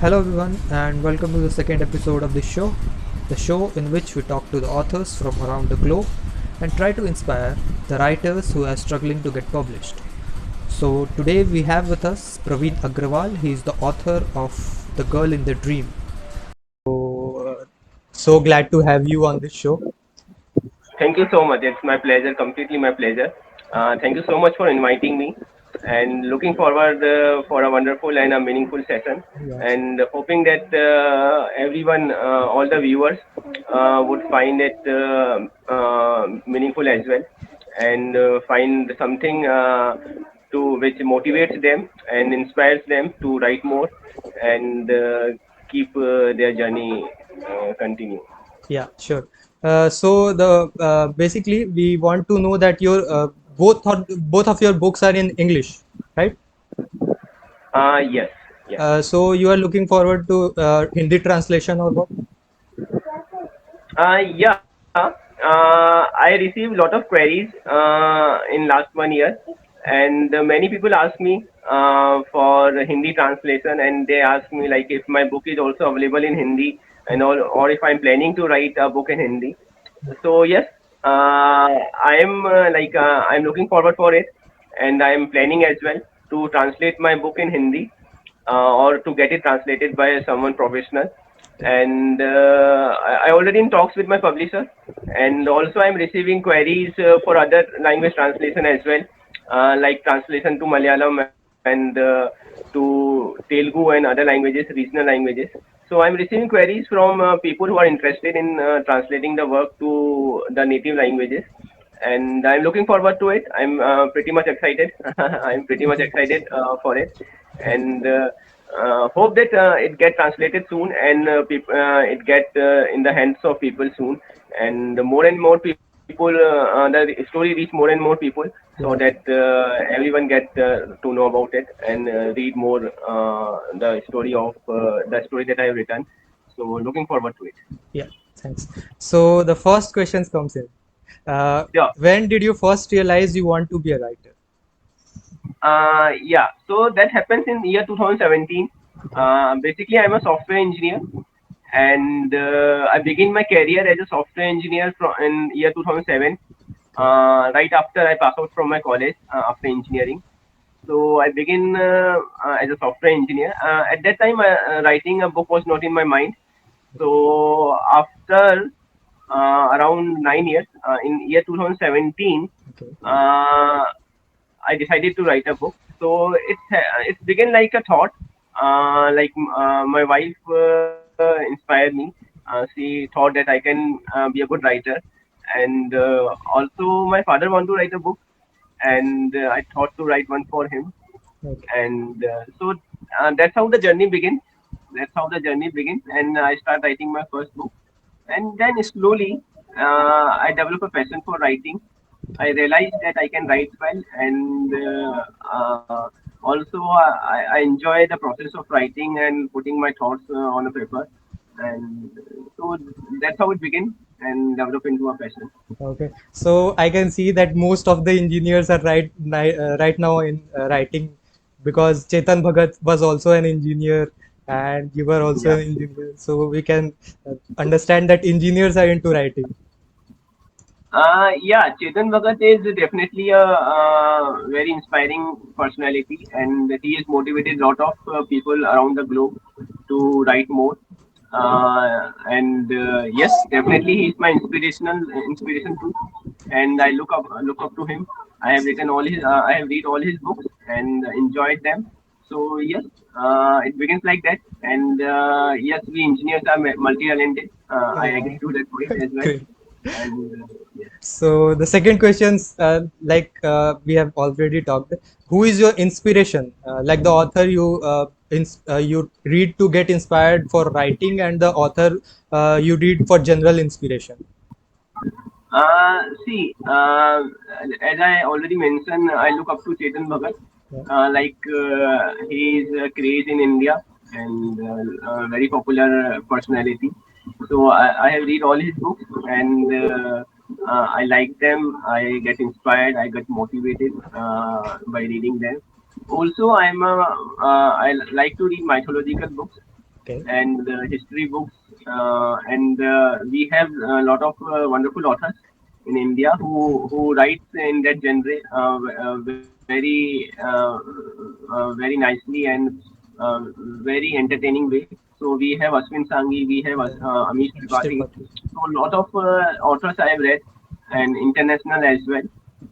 Hello, everyone, and welcome to the second episode of the show in which we talk to the authors from around the globe and try to inspire the writers who are struggling to get published. So, today we have with us Praveen Agrawal. He is the author of The Girl in the Dream. So glad to have you on this show. Thank you so much. It's my pleasure, completely my pleasure. Thank you so much for inviting me, and looking forward for a wonderful and a meaningful session. Yeah. And hoping that everyone, all the viewers, would find it meaningful as well, and find something to which motivates them and inspires them to write more and keep their journey continue. Yeah, sure. So the basically we want to know that your both of your books are in English, right? Yes, yes. So you are looking forward to Hindi translation or what? Yeah, I received a lot of queries in last 1 year, and many people ask me for Hindi translation, and they ask me like if my book is also available in Hindi, and all, or if I'm planning to write a book in Hindi. So yes, I'm looking forward for it, and I'm planning as well to translate my book in Hindi or to get it translated by someone professional. And I already in talks with my publisher, and also I'm receiving queries for other language translation as well, like translation to Malayalam and to Telugu and other languages, regional languages. So I'm receiving queries from people who are interested in translating the work to the native languages, and I'm looking forward to it. I'm pretty much excited. I'm pretty much excited for it, and hope that it get translated soon and it get in the hands of people soon, and more and more people, the story reach more and more people, so that Yeah, everyone get to know about it and read more the story that I have written. So looking forward to it. yeah. Thanks. So the first questions comes in. Uh, Yeah. when did you first realize you want to be a writer? Yeah, so that happens in year 2017. Okay. Basically, I'm a software engineer, and I began my career as a software engineer from in year 2007. Okay. Right after I passed out from my college after engineering, so I began as a software engineer. At that time, writing a book was not in my mind. So after around 9 years, in year 2017, Okay. uh, I decided to write a book. So it's began like a thought. My wife inspired me. She thought that I can be a good writer, and also my father wanted to write a book, and I thought to write one for him. Okay. And that's how the journey begins. That's how the journey begins, and I start writing my first book, and then slowly I develop a passion for writing. I realized that I can write well, and also I enjoy the process of writing and putting my thoughts on a paper, and so that's how it began and developed into a passion. Okay. So I can see that most of the engineers are right now in writing because Chetan Bhagat was also an engineer and you were also Yeah. an engineer. So we can understand that engineers are into writing. Yeah, Chetan Bhagat is definitely a very inspiring personality, and he has motivated a lot of people around the globe to write more. And yes, definitely he is my inspiration too, and I look up to him. I have read all his books and enjoyed them. So yes, it begins like that, and yes, we engineers are multi-talented. I Yeah. agree to that point as well, Great. and yes. So the second questions, we have already talked. Who is your inspiration? Like the author you read to get inspired for writing, and the author you read for general inspiration. See, as I already mentioned, I look up to Chetan Bhagat. Yeah. He is crazed in India and very popular personality. So I have read all his books, and I like them. I get inspired. I get motivated by reading them. Also, I like to read mythological books, Okay. and history books, and we have a lot of wonderful authors in India who write in that genre very nicely and uh, very entertaining way. So we have Ashwin Sanghi, we have Yeah. Amish Tripathi. Shripati. So a lot of authors I have read, and international as well.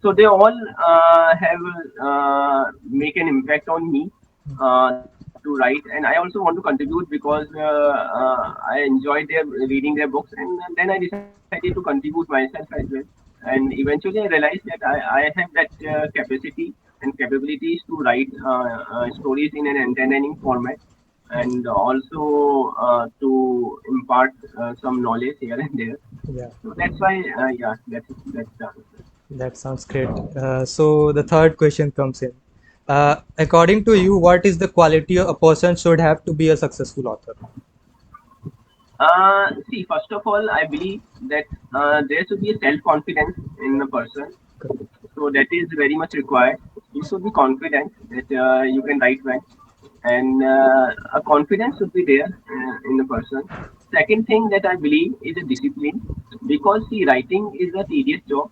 So they all have make an impact on me to write, and I also want to contribute because I enjoyed their reading their books, and then I decided to contribute myself as well. And eventually, I realized that I have that capacity and capabilities to write stories in an entertaining format, Yeah. and also to impart some knowledge here and there. Yeah. So that's why, yeah, that's the answer. That sounds great. So the third question comes in. According to you, what is the quality a person should have to be a successful author? See, first of all, I believe that there should be a self-confidence in a person. Correct. So that is very much required. You should be confident that you can write well, and a confidence should be there in the person. Second thing that I believe is a discipline, because see, writing is a tedious job,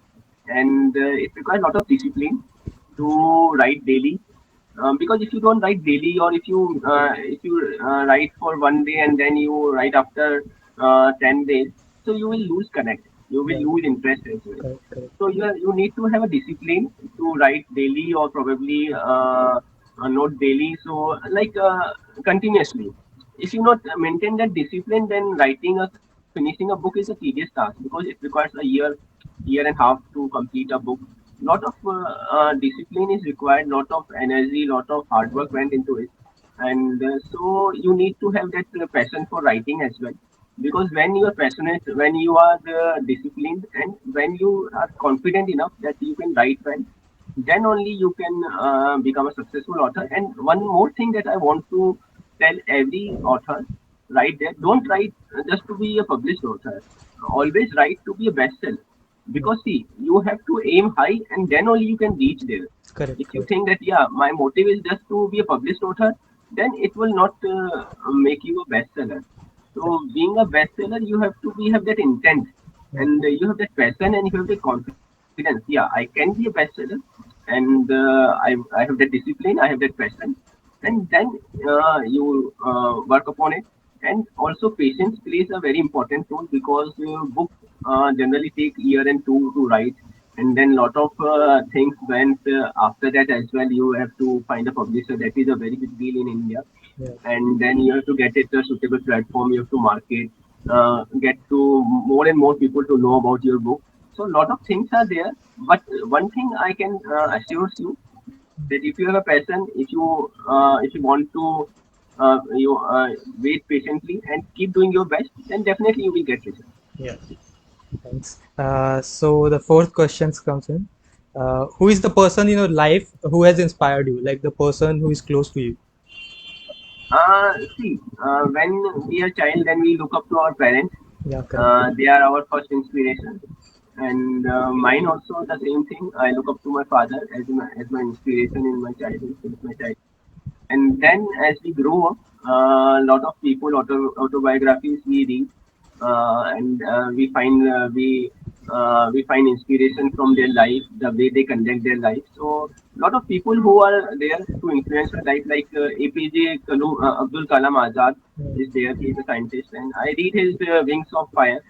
and it requires a lot of discipline to write daily. Because if you don't write daily, or if you write for one day and then you write after 10 days, so you will lose connect. You will Yeah. lose interest as well. Correct. Correct. So you need to have a discipline to write daily, or probably not daily. So like continuously. If you not maintain that discipline, then writing or finishing a book is a tedious task, because it requires a year and a half to complete a book. Lot of discipline is required, lot of energy, lot of hard work went into it, and so you need to have that passion for writing as well. Because when you are passionate, when you are disciplined, and when you are confident enough that you can write well, then only you can become a successful author. And one more thing that I want to tell every author: write that, don't write just to be a published author, always write to be a bestseller. Yeah. Because see, you have to aim high, and then only you can reach there. Correct. If you Correct. think that, yeah, my motive is just to be a published author, then it will not make you a bestseller. So Correct. being a bestseller, you have to be have that intent, Yeah. and you have that passion, and you have that confidence. Yeah, I can be a bestseller, and I have that discipline, I have that passion, and then you work upon it. And also, patience plays a very important role, because books generally take year and two to write, and then lot of things went after that as well. You have to find a publisher. That is a very big deal in India. Yeah. And then you have to get it a suitable platform. You have to market, get to more and more people to know about your book. So a lot of things are there, but one thing I can assure you, that if you have a passion, if you want to you wait patiently and keep doing your best, then definitely you will get results. Yeah. Thanks. So the fourth questions comes in. Who is the person in your life who has inspired you? Like the person who is close to you. See, when we are child, then we look up to our parents. Yeah. Correct. They are our first inspiration, and mine also the same thing. I look up to my father as my inspiration in my childhood, since my child. And then as we grow up, a lot of people autobiographies we read, and we find inspiration from their life, the way they conduct their life. So a lot of people who are there to influence our life, like APJ Abdul Kalam Azad Yeah. is there. He is a scientist, and I read his Wings of Fire.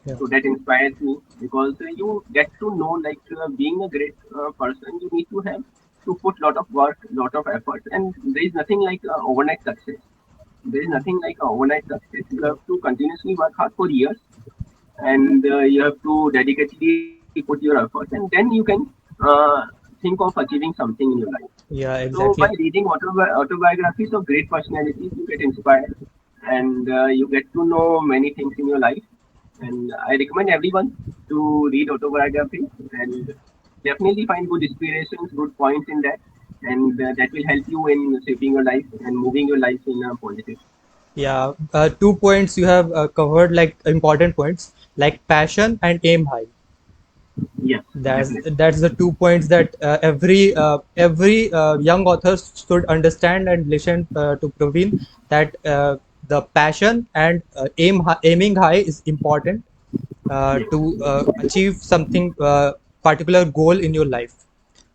Yeah. So that inspires me, because you get to know, like being a great person, you need to have to put lot of work, lot of effort, and there is nothing like overnight success. There is nothing like overnight success. You have to continuously work hard for years, and you have to dedicatedly put your effort, and then you can uh, think of achieving something in your life. Yeah. So by Exactly. reading autobiographies of great personalities, you get inspired, and you get to know many things in your life. And I recommend everyone to read autobiography, and definitely find good inspirations, good points in that, and that will help you in shaping your life and moving your life in a positive. Yeah. 2 points you have covered, like important points, like passion and aim high. Yes, That's definitely. that's the 2 points that every young author should understand and listen to Praveen, that the passion and aiming high is important to achieve something particular goal in your life.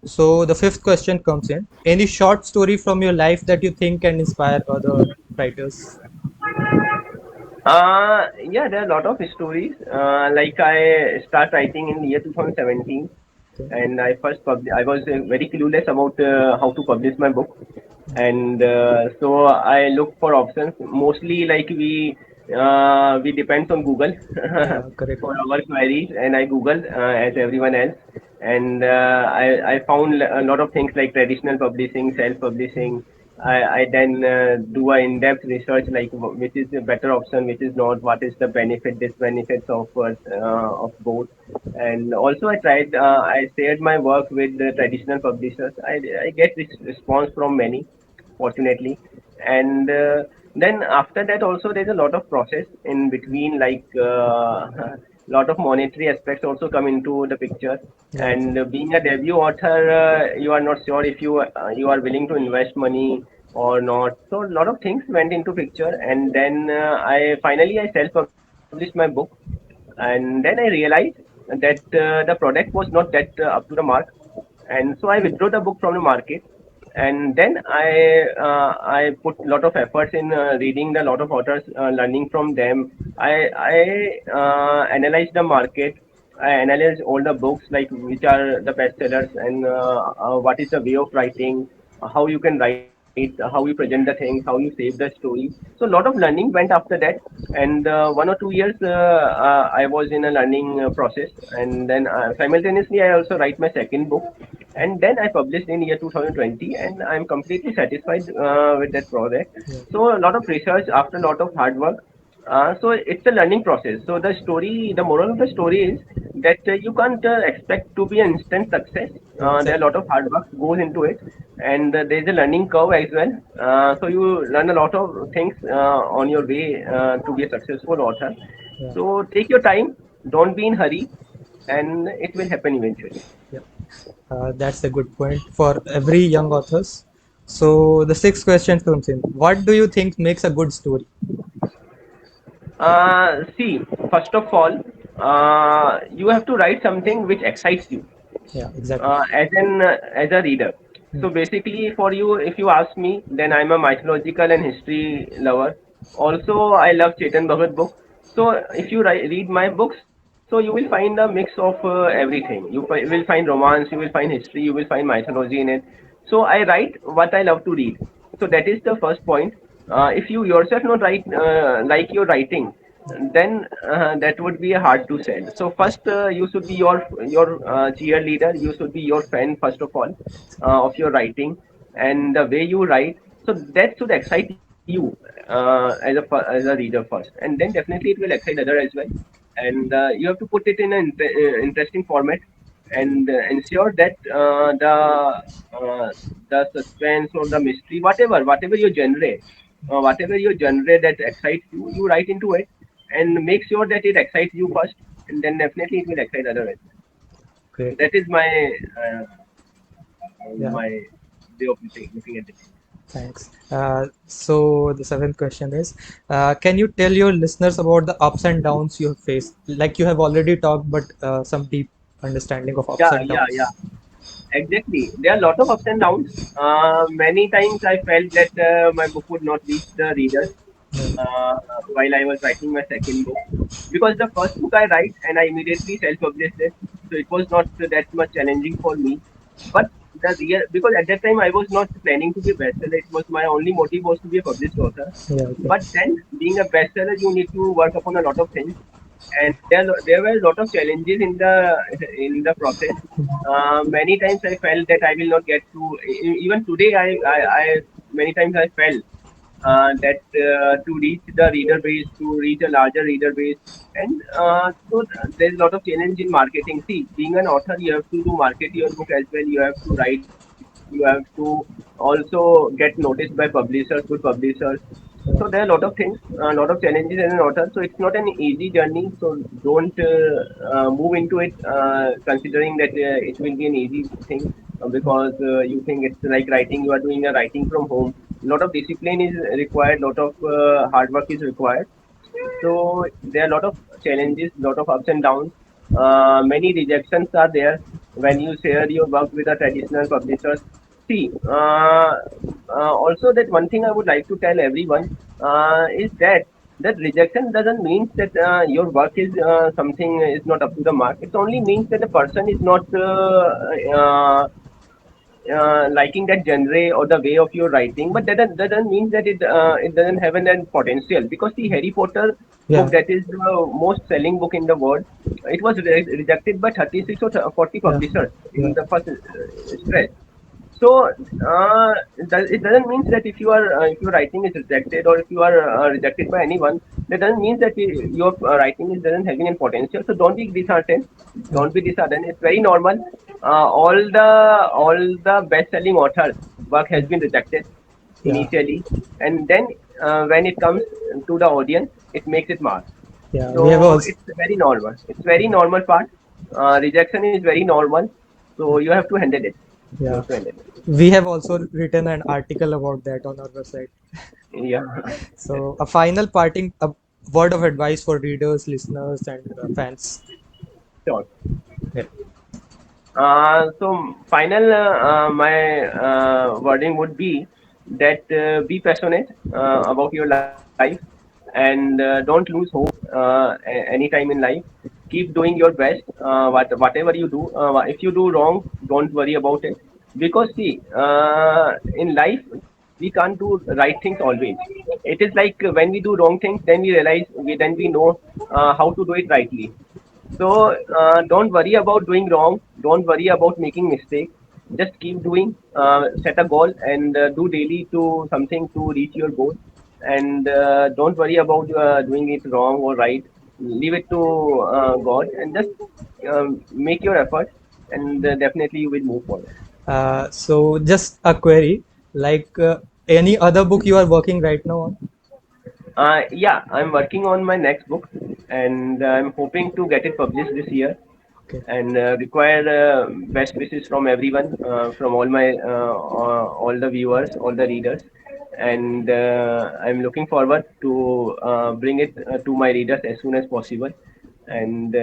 So the fifth question comes in: any short story from your life that you think can inspire other writers? Yeah, there are a lot of stories. Like I start writing in the year 2017, Okay. and I was very clueless about how to publish my book, and so I look for options. Mostly, like we depend on Google Yeah, correct. for our queries, and I Googled as everyone else, and I found a lot of things like traditional publishing, self publishing. I then do a in-depth research like which is a better option, which is not, what is the benefit, disbenefits of both. And also I tried, I shared my work with the traditional publishers. I get this response from many, fortunately. And then after that also there's a lot of process in between, like lot of monetary aspects also come into the picture. Yeah, And exactly. being a debut author, you are not sure if you are willing to invest money or not. So a lot of things went into picture, and then I self published my book, and then I realized that the product was not that up to the mark, and so I withdrew the book from the market. And then I put a lot of efforts in reading a lot of authors, learning from them. I analyzed the market. I analyze all the books, like which are the bestsellers, and what is the way of writing, how you can write, how you present the things, how you save the story. So a lot of learning went after that, and 1 or 2 years I was in a learning process, and then simultaneously I also write my second book, and then I published in year 2020, and I'm completely satisfied with that project. Yeah. So a lot of research after a lot of hard work. So it's a learning process. So the moral of the story is that you can't expect to be an instant success. Yeah, There are a exactly. lot of hard work goes into it, and there's a learning curve as well. So you learn a lot of things on your way to be a successful author. Yeah. So take your time, don't be in hurry, and it will happen eventually. Yeah. That's a good point for every young authors. So the sixth question comes in: what do you think makes a good story? See, first of all, you have to write something which excites you Yeah, exactly. as a reader. Hmm. So basically, for you, if you ask me, then I'm a mythological and history lover. Also, I love Chetan Bhagat book. So if you read my books, so you will find a mix of everything. Will find romance, you will find history, you will find mythology in it. So I write what I love to read. So that is the first point. If you yourself not write like your writing, then that would be hard to sell. So first, you should be your cheerleader. You should be your fan first of all of your writing, and the way you write. So that should excite you as a reader first, and then definitely it will excite other as well. And you have to put it in an interesting format, and ensure that the suspense or the mystery, whatever your genre that excites you, you write into it, and make sure that it excites you first, and then definitely it will excite others. So Great. that is Yeah. my way of looking at it. Thanks. So the seventh question is, can you tell your listeners about the ups and downs you have faced? Like you have already talked, but some deep understanding of ups Yeah, and yeah, yeah. downs. Exactly. There are a lot of ups and downs. Many times I felt that my book would not reach the readers Yeah. uh, while I was writing my second book. Because the first book I write and I immediately self-published it, so it was not that much challenging for me. But because at that time I was not planning to be a bestseller. It was my only motive was to be a published author. Yeah. But Okay. then, being a bestseller, you need to work upon a lot of things, and there were a lot of challenges in the process. Many times I felt that I will not get to. Even today, I many times I felt that to reach the reader base, to reach a larger reader base, and there's a lot of challenge in marketing. See, being an author, you have to do market your book as well. You have to write. You have to also get noticed by publishers, good publishers. So Yeah. there are a lot of things, a lot of challenges as an author. So it's not an easy journey. So don't move into it considering that it will be an easy thing because you think it's like writing. You are doing a writing from home. lot of discipline is required, lot of hard work is required. So there are a lot of challenges, lot of ups and downs. Many rejections are there when you share your work with a traditional publishers. See, also that one thing I would like to tell everyone is that rejection doesn't mean that your work is something is not up to the mark. It only means that the person is not liking that genre or the way of your writing, but that doesn't mean that it doesn't have an potential. Because the Harry Potter book, Yeah, that is the most selling book in the world, it was rejected by 36 or 40 yeah, publishers yeah, in the first stretch. So it doesn't mean that if your writing is rejected or if you are rejected by anyone, that doesn't mean that your writing is doesn't having any potential. So don't be disheartened. yeah, Don't be disheartened. It's very normal. All the best-selling authors' work has been rejected yeah, initially, and then when it comes to the audience, it makes it mark. yeah. We have So also, it's very normal. It's very normal part. Rejection is very normal. So you have to handle it. You yeah, have to handle it. we have also written an article about that on our website. Yeah. So, a final parting word of advice for readers, listeners, and fans. Sure. Yeah, So final, my wording would be that be passionate about your life, and don't lose hope anytime in life. Keep doing your best. Whatever you do, if you do wrong, don't worry about it. Because see, in life we can't do right things always. It is like when we do wrong things, then we realize, then we know how to do it rightly. So don't worry about doing wrong. Don't worry about making mistakes. Just keep doing. Set a goal and do daily to something to reach your goal. And don't worry about doing it wrong or right. Leave it to God and just make your effort, and definitely you will move forward. so just a query, like any other book you are working right now on? Yeah, I'm working on my next book, and I'm hoping to get it published this year. Okay. And require best wishes from everyone, from all the viewers, all the readers, and I'm looking forward to bring it to my readers as soon as possible. And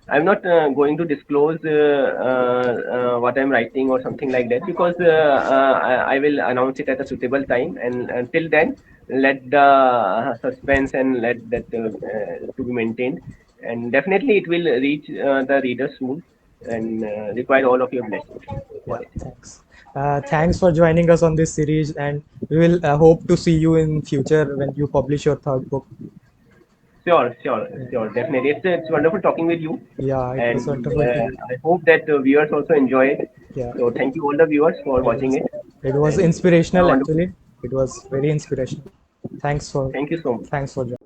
I'm not going to disclose what I'm writing or something like that, because I will announce it at a suitable time, and until then, let the suspense and let that to be maintained, and definitely it will reach the reader soon, and require all of your blessings for Yeah, it. thanks. Thanks for joining us on this series, and we will hope to see you in future when you publish your third book. Sure, sure, Yeah, sure, definitely. It's wonderful talking with you, yeah, it was and wonderful to meet. I hope that viewers also enjoy it. Yeah, So thank you all the viewers for it watching was it, it was and have a inspirational wonderful. actually. It was very inspirational. Thanks for Thank you so much. thanks for joining.